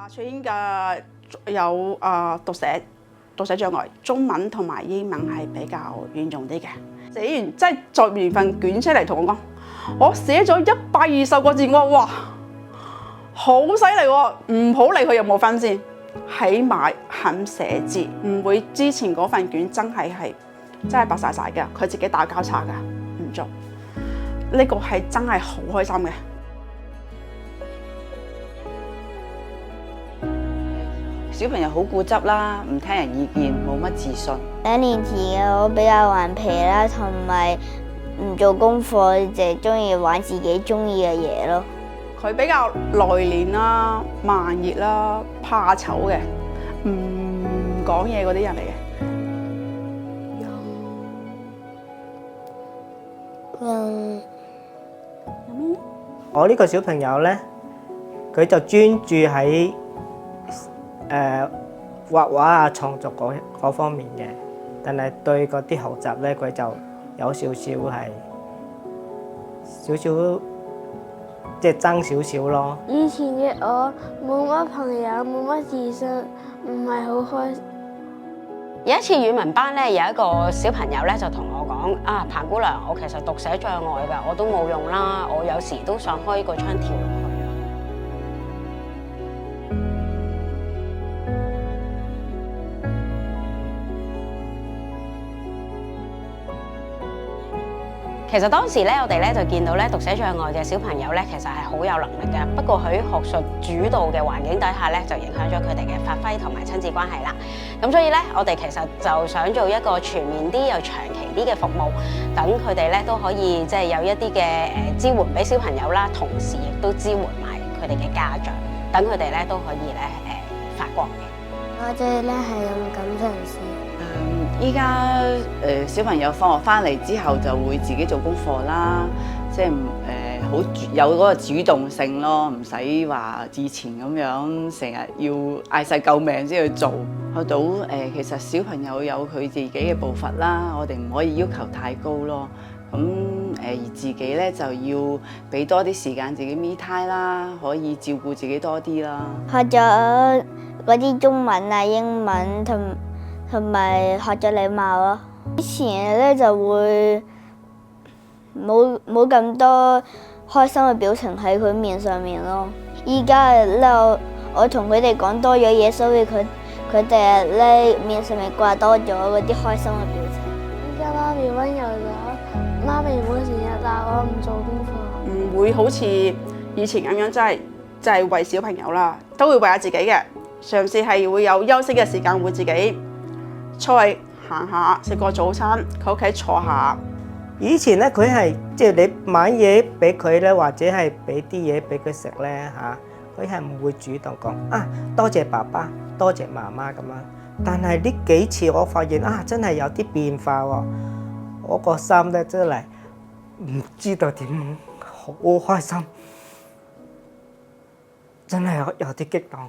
翠英嘅有讀寫障礙，中文同埋英文係比較嚴重啲嘅。寫完即係作完份卷出嚟同我講，我寫咗120個字，我話哇，好犀利喎！唔好理佢有冇分先，起碼肯寫字，唔會之前嗰份卷真係白晒嘅，佢自己打交叉㗎，唔做。呢個係真係好開心嘅。小朋友好固執啦，唔聽人意見，冇乜自信。2年前嘅我比較頑皮啦，同埋唔做功課，淨係中意玩自己中意嘅嘢咯。佢比較內斂啦、慢熱啦、怕醜嘅，唔講嘢嗰啲人嚟嘅。我呢個小朋友呢，佢就專注喺畫畫啊、創作嗰方面嘅，但係對嗰啲學習呢，佢就有少少即係爭少少咯。以前嘅我冇乜朋友，冇乜自信，唔係好開心。有一次語文班咧，有一個小朋友咧就同我講：啊，彭姑娘，我其實讀寫障礙㗎，我都冇用啦，我有時都想開個窗跳落去。其實當時咧，我哋咧就見到咧讀寫障礙嘅小朋友咧，其實係好有能力嘅。不過喺學術主導嘅環境底下咧，就影響咗佢哋嘅發揮同埋親子關係啦。咁所以咧，我哋其實就想做一個全面啲又長期啲嘅服務，等佢哋咧都可以即係有一啲嘅支援俾小朋友啦，同時亦都支援埋佢哋嘅家長，等佢哋咧都可以咧發光嘅。我姐咧係咁感情事。依家小朋友放學翻嚟之後就會自己做功課啦，即係好有嗰個主動性咯，唔使話以前咁樣成日要嗌晒救命先去做。學到其實小朋友有佢自己嘅步伐啦，我哋唔可以要求太高咯。咁而自己咧就要俾多啲時間自己 me time 啦，可以照顧自己多啲啦。學咗嗰啲中文啊、英文同埋學咗禮貌咯。以前咧就會冇咁多開心嘅表情喺佢面上面咯。依家咧我同佢哋講多咗嘢，所以佢哋咧面上面掛多咗嗰啲開心嘅表情。依家媽咪溫柔咗，媽咪唔會成日鬧我唔做功課。唔會好似以前咁樣，真係為小朋友啦，都會為下自己嘅。嘗試係會有休息嘅時間，會自己出去行下，食個早餐，佢屋企坐下。以前咧，佢係即係你買嘢俾佢咧，或者係俾啲嘢俾佢食咧嚇，佢係唔會主動講啊多謝爸爸、多謝媽媽咁樣。但係呢幾次我發現啊，真係有啲變化喎。我個心咧真係唔知道點好開心，真係有啲激動。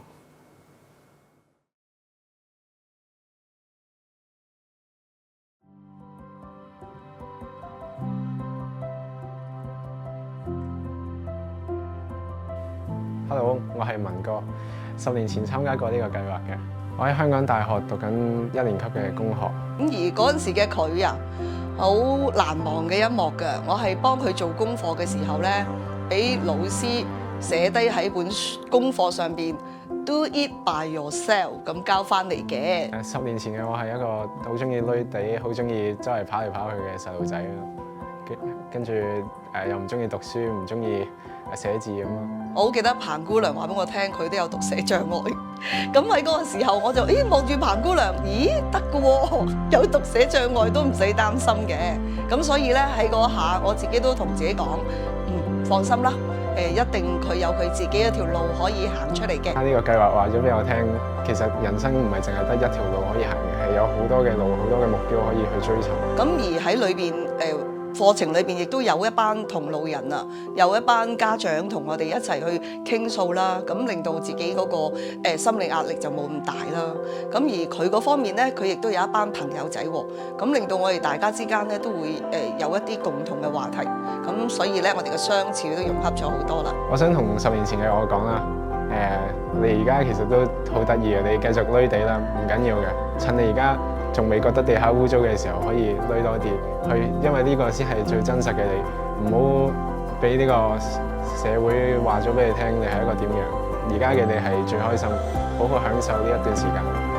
Hello， 我係文哥，10年前參加過呢個計劃嘅。我喺香港大學讀緊1年級嘅工學。咁而嗰陣時嘅佢啊，好難忘嘅一幕㗎。我係幫佢做功課嘅時候咧，俾老師寫低喺本功課上邊 Do it by yourself 咁交翻嚟嘅。10年前嘅我係一個好中意攣地、好中意周圍跑嚟跑去嘅細路仔咯。跟住又唔中意讀書，唔中意寫字咁咯。我好記得彭姑娘話俾我聽，佢都有讀寫障礙。咁喺嗰個時候，我就望住彭姑娘，咦得㗎喎，有讀寫障礙都唔使擔心嘅。咁所以咧喺嗰下，我自己都同自己講，放心啦，一定佢有佢自己一條路可以行出嚟嘅。呢個計劃話咗俾我聽，其實人生唔係淨係得一條路可以行嘅，係有好多嘅路、好多嘅目標可以去追尋。咁而喺裏邊課程裏邊亦都有一班同路人啊，有一班家長同我哋一齊去傾訴啦，咁令到自己嗰個心理壓力就冇咁大啦。咁而佢嗰方面咧，佢亦都有一班朋友仔喎，咁令到我哋大家之間咧都會有一啲共同嘅話題。咁所以咧，我哋嘅相處都融洽咗好多啦。我想同10年前嘅我講啦，你而家其實都好得意嘅，你繼續攣地啦，唔緊要嘅。趁你而家仲未覺得地下污糟嘅時候，可以攣多啲，因為呢個先係最真實嘅你，唔好俾呢個社會話咗俾你聽，你係一個點樣。而家嘅你係最開心，好好享受呢一段時間。